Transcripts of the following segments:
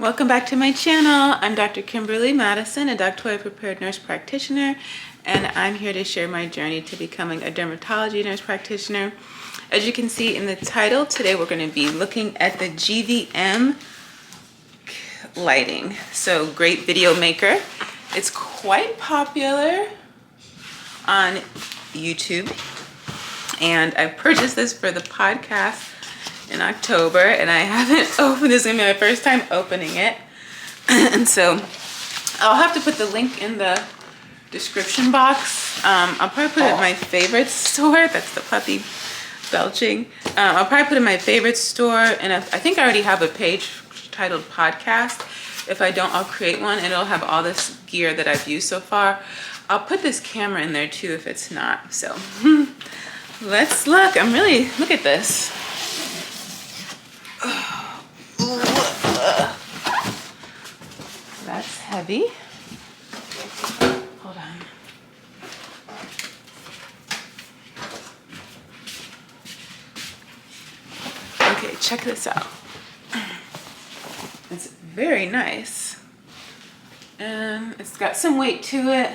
Welcome back to my channel. I'm Dr. Kimberly Madison, a doctorally prepared nurse practitioner, and I'm here to share my journey to becoming a dermatology nurse practitioner. As you can see in the title, today we're going to be looking at the GVM lighting. So, great video maker. It's quite popular on YouTube, and I purchased this for the podcast in October, and I haven't opened this. It's gonna be my first time opening it. And so I'll have to put the link in the description box. I'll probably put it in my favorite store. That's the puppy belching. I'll probably put it in my favorite store, and I think I already have a page titled podcast. If I don't, I'll create one, and it'll have all this gear that I've used so far. I'll put this camera in there too if it's not. So let's look. Look at this. That's heavy. Hold on. Okay, check this out. It's very nice. And it's got some weight to it.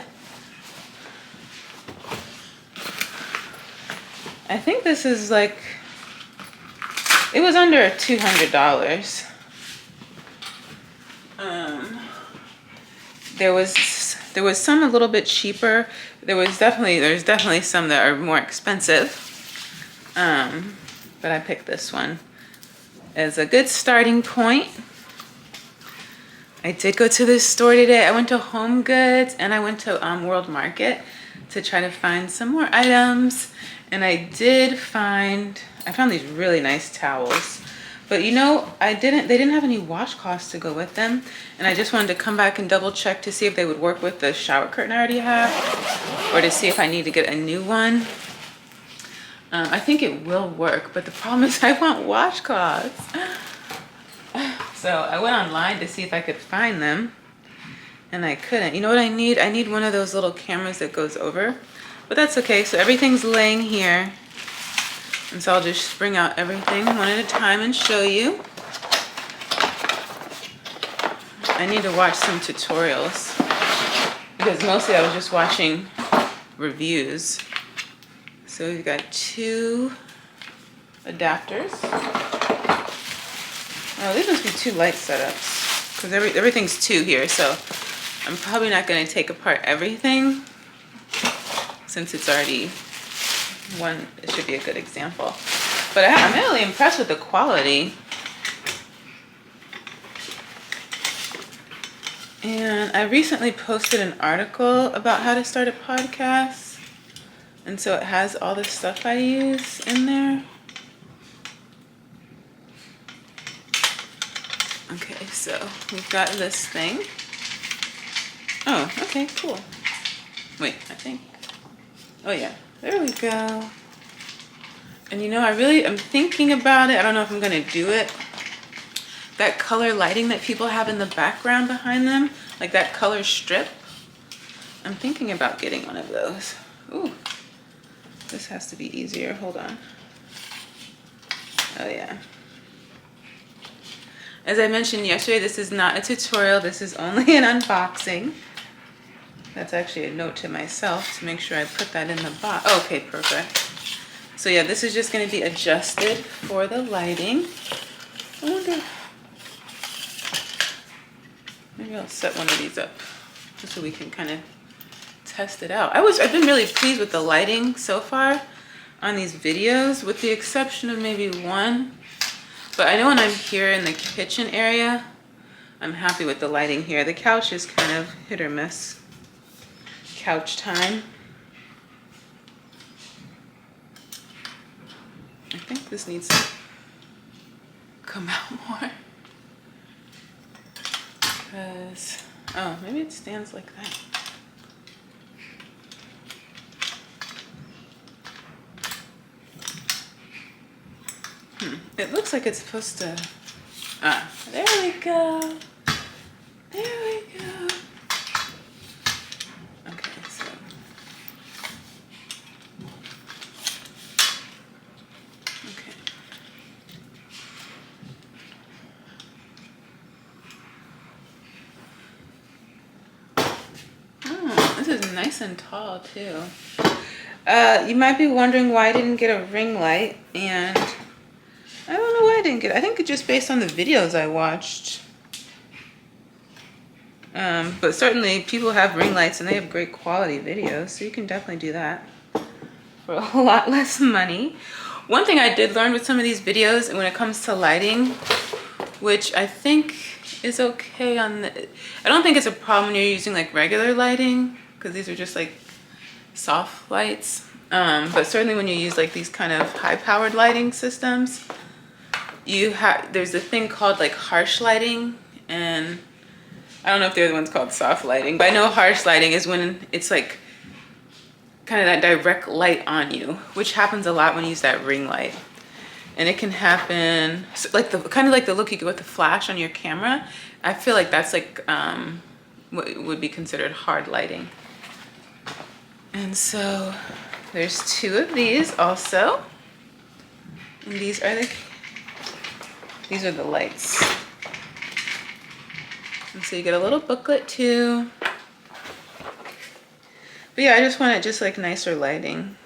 I think this is like, it was under $200. There was some a little bit cheaper. There's definitely some that are more expensive. But I picked this one as a good starting point. I did go to this store today. I went to Home Goods and I went to World Market to try to find some more items. And I found these really nice towels. But you know, they didn't have any washcloths to go with them. And I just wanted to come back and double check to see if they would work with the shower curtain I already have, or to see if I need to get a new one. I think it will work, but the problem is I want washcloths. So I went online to see if I could find them, and I couldn't. You know what I need? I need one of those little cameras that goes over, but that's okay. So everything's laying here. And so I'll just bring out everything one at a time and show you. I need to watch some tutorials because mostly I was just watching reviews. So we've got two adapters. Oh, these must be two light setups because everything's two here. So I'm probably not going to take apart everything since it's already one. It should be a good example, but I'm really impressed with the quality. And I recently posted an article about how to start a podcast, and so it has all the stuff I use in there. Okay, so we've got this thing. Oh, okay, cool. Wait, I think. Oh yeah. There we go. And you know, I'm thinking about it. I don't know if I'm gonna do it. That color lighting that people have in the background behind them, like that color strip, I'm thinking about getting one of those. Ooh, this has to be easier. Hold on. Oh yeah. As I mentioned yesterday, this is not a tutorial. This is only an unboxing. That's actually a note to myself to make sure I put that in the box. Okay, perfect. So yeah, this is just going to be adjusted for the lighting. I wonder, maybe I'll set one of these up just so we can kind of test it out. I've been really pleased with the lighting so far on these videos, with the exception of maybe one. But I know when I'm here in the kitchen area, I'm happy with the lighting here. The couch is kind of hit or miss. Couch time. I think this needs to come out more. Because, oh, maybe it stands like that. It looks like it's supposed to, there we go. There we go. nice and tall too. You might be wondering why I didn't get a ring light, and I don't know why I didn't get it. I think it's just based on the videos I watched. But certainly people have ring lights and they have great quality videos, so you can definitely do that for a lot less money. One thing I did learn with some of these videos when it comes to lighting, which I think is okay on the, I don't think it's a problem when you're using like regular lighting, because these are just like soft lights. But certainly when you use like these kind of high powered lighting systems, there's a thing called like harsh lighting, and I don't know if the other one's called soft lighting, but I know harsh lighting is when it's like kind of that direct light on you, which happens a lot when you use that ring light. And it can happen, so like kind of like the look you get with the flash on your camera. I feel like that's like what would be considered hard lighting. And so there's 2 of these also. And these are the lights. And so you get a little booklet too. But yeah, I just wanted just like nicer lighting.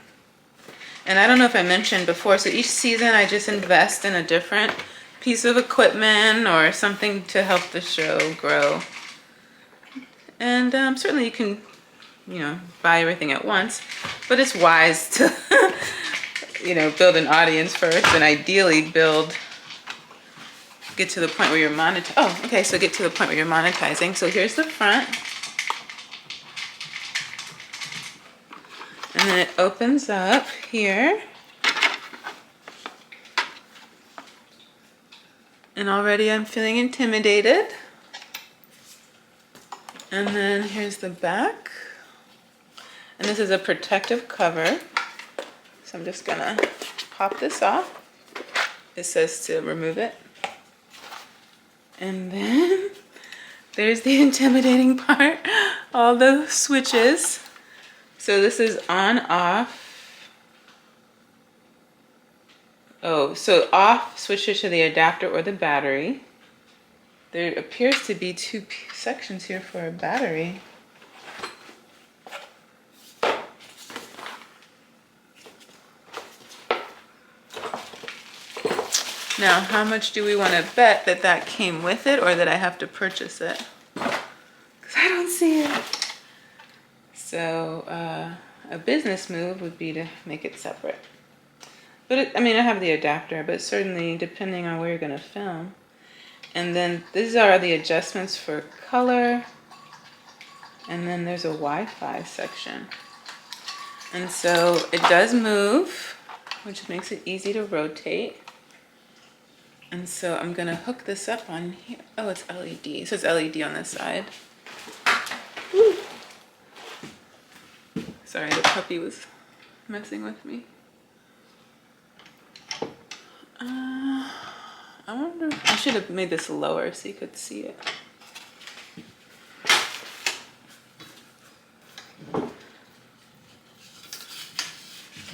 And I don't know if I mentioned before, so each season I just invest in a different piece of equipment or something to help the show grow. And certainly you can, buy everything at once, but it's wise to, build an audience first, and ideally get to the point where you're monetizing. Oh, okay, so get to the point where you're monetizing. So here's the front. And then it opens up here. And already I'm feeling intimidated. And then here's the back. And this is a protective cover. So I'm just gonna pop this off. It says to remove it. And then there's the intimidating part, all the switches. So this is on, off. Oh, so off switches to the adapter or the battery. There appears to be 2 sections here for a battery. Now, how much do we want to bet that came with it, or that I have to purchase it? Because I don't see it. So a business move would be to make it separate. But I have the adapter, but certainly depending on where you're going to film. And then these are the adjustments for color. And then there's a Wi-Fi section. And so it does move, which makes it easy to rotate. And so I'm going to hook this up on here. Oh, it's LED. So it's LED on this side. Woo. Sorry, the puppy was messing with me. I wonder, I should have made this lower so you could see it.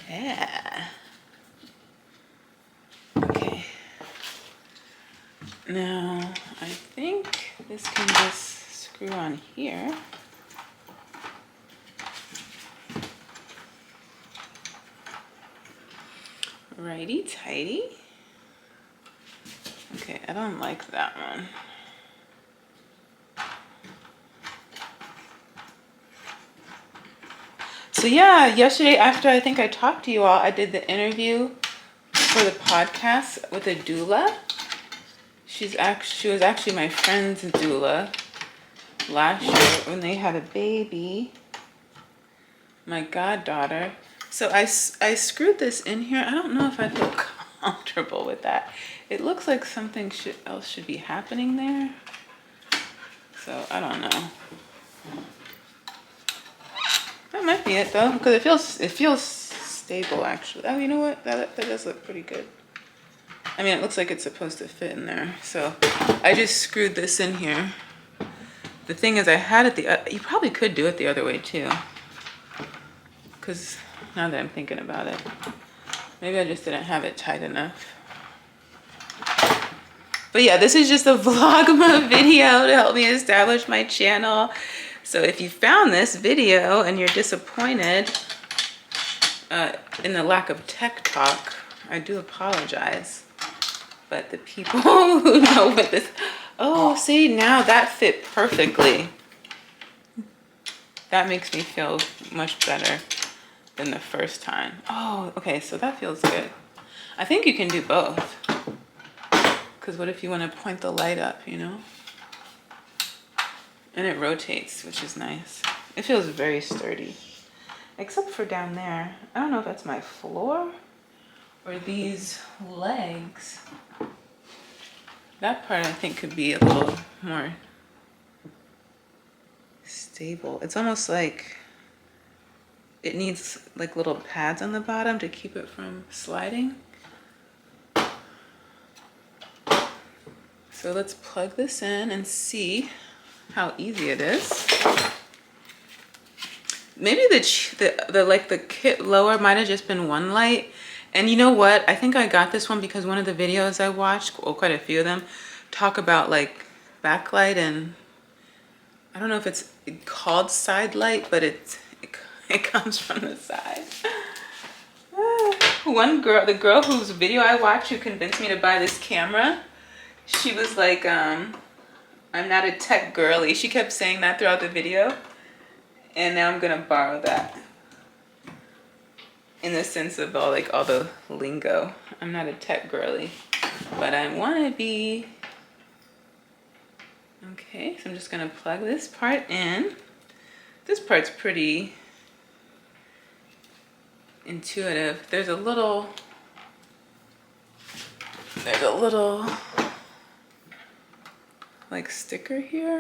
Yeah. Okay. Now, I think this can just screw on here. Righty tighty. Okay, I don't like that one. So yeah, yesterday after I think I talked to you all, I did the interview for the podcast with a doula. She was actually my friend's doula last year when they had a baby, my goddaughter. So I screwed this in here. I don't know if I feel comfortable with that. It looks like something else should be happening there. So I don't know. That might be it though, because it feels stable actually. Oh, you know what? That does look pretty good. It looks like it's supposed to fit in there. So I just screwed this in here. The thing is, I had it you probably could do it the other way too. Because now that I'm thinking about it, maybe I just didn't have it tight enough. But yeah, this is just a Vlogma video to help me establish my channel. So if you found this video and you're disappointed in the lack of tech talk, I do apologize. But the people who know what this, oh, see, now that fit perfectly. That makes me feel much better than the first time. Oh, okay, so that feels good. I think you can do both. Because what if you want to point the light up, you know? And it rotates, which is nice. It feels very sturdy. Except for down there. I don't know if that's my floor or these legs. That part I think could be a little more stable. It's almost like it needs like little pads on the bottom to keep it from sliding. So let's plug this in and see how easy it is. Maybe the kit lower might have just been one light. And you know what? I think I got this one because one of the videos I watched, well, quite a few of them, talk about like backlight, and I don't know if it's called side light, but it comes from the side. One girl, the girl whose video I watched who convinced me to buy this camera, she was like, I'm not a tech girly. She kept saying that throughout the video. And now I'm gonna borrow that. In the sense of all the lingo. I'm not a tech girly, but I wanna be. Okay, so I'm just gonna plug this part in. This part's pretty intuitive. There's a little like sticker here.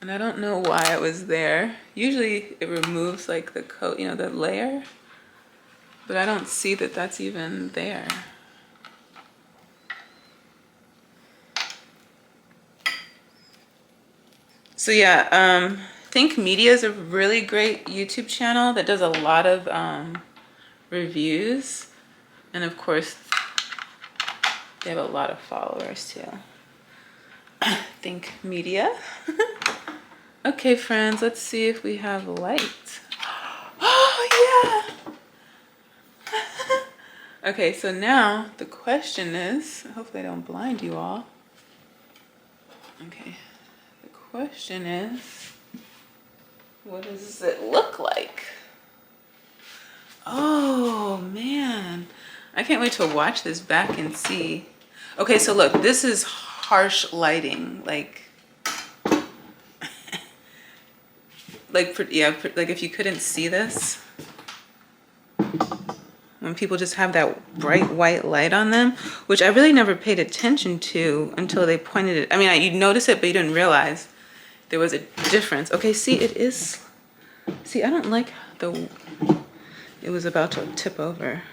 And I don't know why it was there. Usually it removes like the coat, you know, the layer. But I don't see that that's even there. So yeah, Think Media is a really great YouTube channel that does a lot of reviews. And of course, they have a lot of followers too. Think Media. Okay, friends, let's see if we have light. Oh, yeah. Okay, so now the question is, hopefully I don't blind you all. Okay, the question is, what does it look like? Oh, man. I can't wait to watch this back and see. Okay, so look, this is harsh lighting, like if you couldn't see this, when people just have that bright white light on them, which I really never paid attention to until they pointed it. I mean, you'd notice it, but you didn't realize there was a difference. Okay, see, it is. See, I don't like it was about to tip over.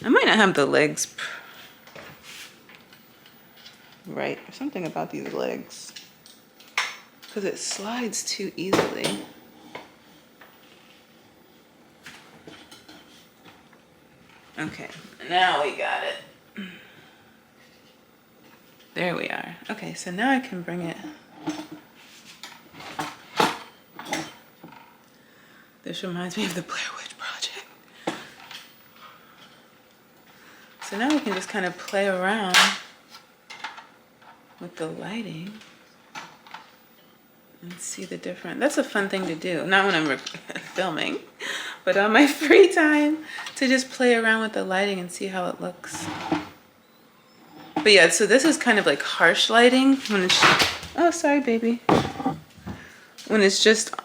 I might not have the legs right, or something about these legs. Because it slides too easily. Okay, now we got it. There we are. Okay, so now I can bring it. This reminds me of the Blair Witch Project. So now we can just kind of play around with the lighting and see the difference. That's a fun thing to do. Not when I'm filming, but on my free time, to just play around with the lighting and see how it looks. But yeah, so this is kind of like harsh lighting when it's, oh, sorry, baby. When it's just,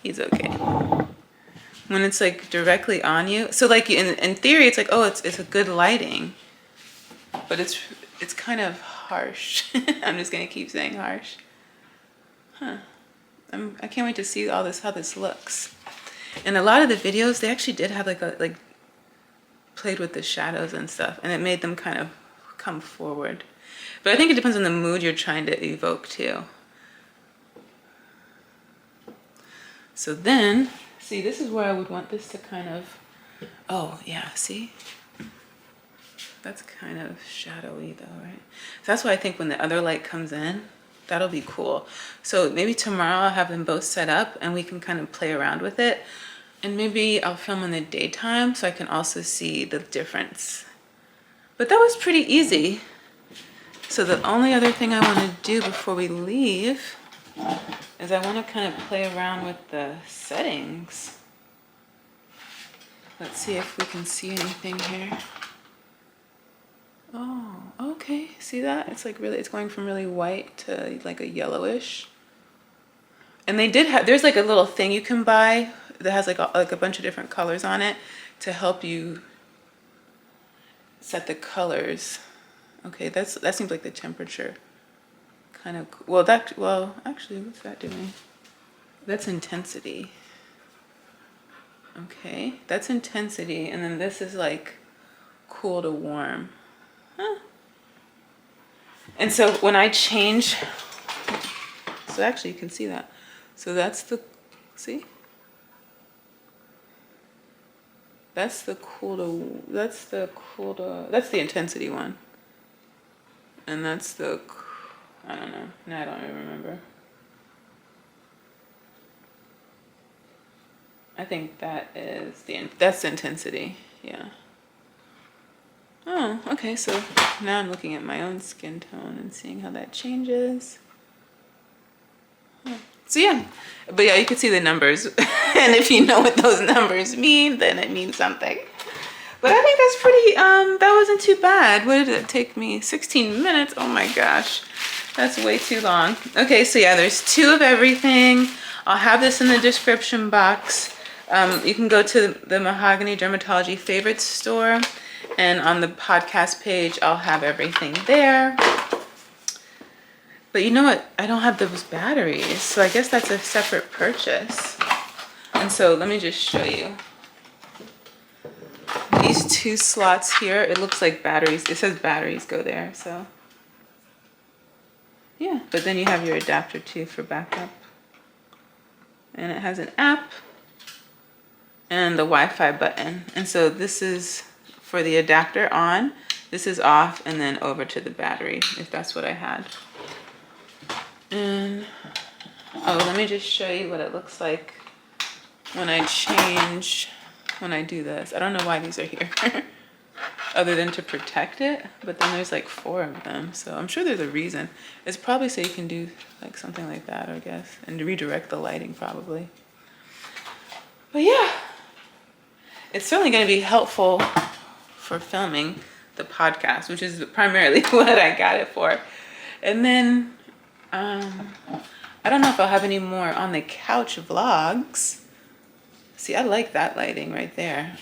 he's okay. When it's like directly on you. So like in theory, it's like, oh, it's a good lighting, but it's kind of harsh. I'm just gonna keep saying harsh. Huh. I can't wait to see all this, how this looks. And a lot of the videos, they actually did have like played with the shadows and stuff, and it made them kind of come forward. But I think it depends on the mood you're trying to evoke too. So then, see, this is where I would want this to kind of, oh yeah, see? That's kind of shadowy though, right? So that's why I think when the other light comes in, That'll be cool. So maybe tomorrow I'll have them both set up and we can kind of play around with it. And maybe I'll film in the daytime so I can also see the difference. But that was pretty easy. So the only other thing I want to do before we leave is I want to kind of play around with the settings. Let's see if we can see anything here. Oh, okay. See that? It's like really, it's going from really white to like a yellowish. And they did have, there's like a little thing you can buy that has like a bunch of different colors on it to help you set the colors. Okay, that seems like the temperature. Kind of, well, actually, what's that doing? That's intensity. Okay, that's intensity, and then this is like cool to warm. Huh. And so when I change, so actually you can see that. So that's the, see? That's the intensity one. And that's the, I don't know. No, I don't even remember. I think that is that's intensity. Yeah. Oh, okay. So now I'm looking at my own skin tone and seeing how that changes. So yeah, but yeah, you can see the numbers. And if you know what those numbers mean, then it means something. But I think that's pretty, that wasn't too bad. What did it take me? 16 minutes? Oh my gosh. That's way too long. Okay, so yeah, there's 2 of everything. I'll have this in the description box. You can go to the Mahogany Dermatology Favorites store. And on the podcast page, I'll have everything there. But you know what? I don't have those batteries. So I guess that's a separate purchase. And so let me just show you. These 2 slots here, it looks like batteries. It says batteries go there, so. Yeah, but then you have your adapter too for backup. And it has an app and the Wi-Fi button. And so this is for the adapter on, this is off, and then over to the battery, if that's what I had. And, oh, let me just show you what it looks like when I do this. I don't know why these are here other than to protect it, but then there's like 4 of them. So I'm sure there's a reason. It's probably so you can do like something like that, I guess, and redirect the lighting probably. But yeah, it's certainly going to be helpful for filming the podcast, which is primarily what I got it for. And then, I don't know if I'll have any more on the couch vlogs. See, I like that lighting right there.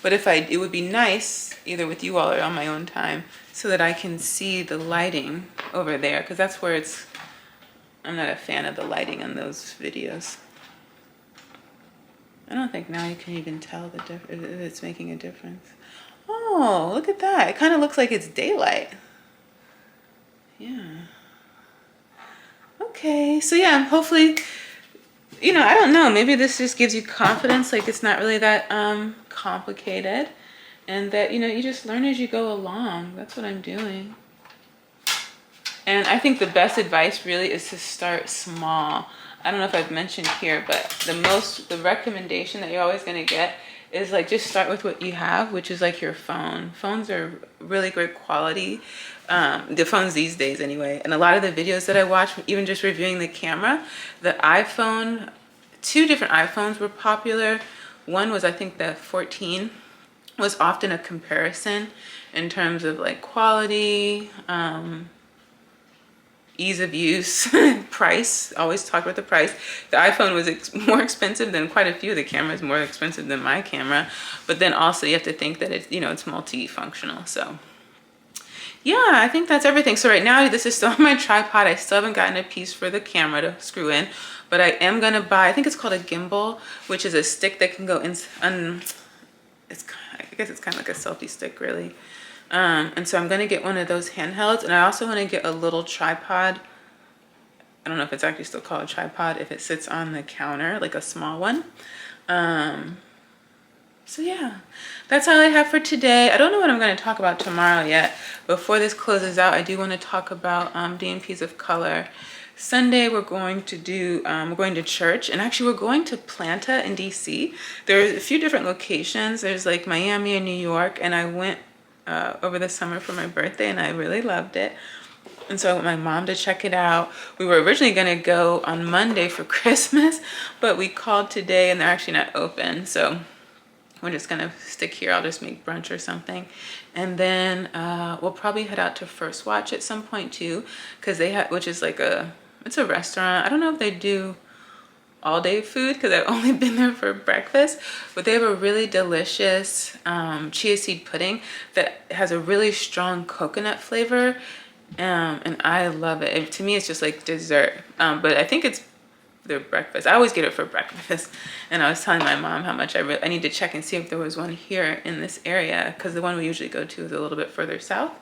But it would be nice either with you all or on my own time so that I can see the lighting over there, because that's where I'm not a fan of the lighting on those videos. I don't think now you can even tell if it's making a difference. Oh, look at that. It kind of looks like it's daylight. Yeah. Okay, so yeah, hopefully, you know, I don't know, maybe this just gives you confidence, like it's not really that complicated, and that, you know, you just learn as you go along. That's what I'm doing. And I think the best advice really is to start small. I don't know if I've mentioned here, but the recommendation that you're always going to get is like just start with what you have, which is like your phone. Phones are really great quality. The phones these days anyway. And a lot of the videos that I watch, even just reviewing the camera, the iPhone, 2 different iPhones were popular. One was, I think, the 14, was often a comparison in terms of like quality, ease of use, price. Always talk about the price. The iPhone was more expensive than quite a few of the cameras, more expensive than my camera. But then also you have to think that it's, you know, it's multifunctional. So yeah, I think that's everything. So right now this is still on my tripod. I still haven't gotten a piece for the camera to screw in, but I am gonna buy, I think it's called a gimbal, which is a stick that can go in, I guess it's kind of like a selfie stick really. And so I'm going to get one of those handhelds, and I also want to get a little tripod. I don't know if it's actually still called a tripod if it sits on the counter, like a small one. So yeah, that's all I have for today. I don't know what I'm going to talk about tomorrow yet. Before this closes out, I do want to talk about DMPs of color. Sunday we're going to church, and actually we're going to Planta in DC. There's a few different locations. There's like Miami and New York, and I went over the summer for my birthday, and I really loved it. And so I want my mom to check it out. We were originally gonna go on Monday for Christmas, but we called today and they're actually not open. So we're just gonna stick here. I'll just make brunch or something. And then we'll probably head out to First Watch at some point too, because they have, which is like it's a restaurant. I don't know if they do all day food because I've only been there for breakfast, but they have a really delicious chia seed pudding that has a really strong coconut flavor. And I love it. To me, it's just like dessert. But I think it's their breakfast. I always get it for breakfast. And I was telling my mom how much I need to check and see if there was one here in this area, because the one we usually go to is a little bit further south.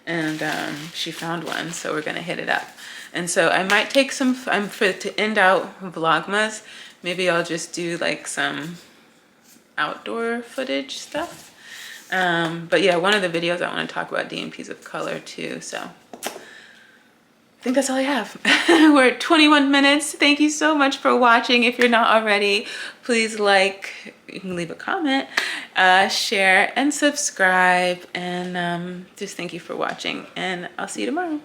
And she found one, so we're gonna hit it up. And so I might take some, to end out Vlogmas, maybe I'll just do like some outdoor footage stuff. But yeah, one of the videos I want to talk about DMPs of color too. So I think that's all I have. We're at 21 minutes. Thank you so much for watching. If you're not already, please like, you can leave a comment, share, and subscribe. And just thank you for watching. And I'll see you tomorrow.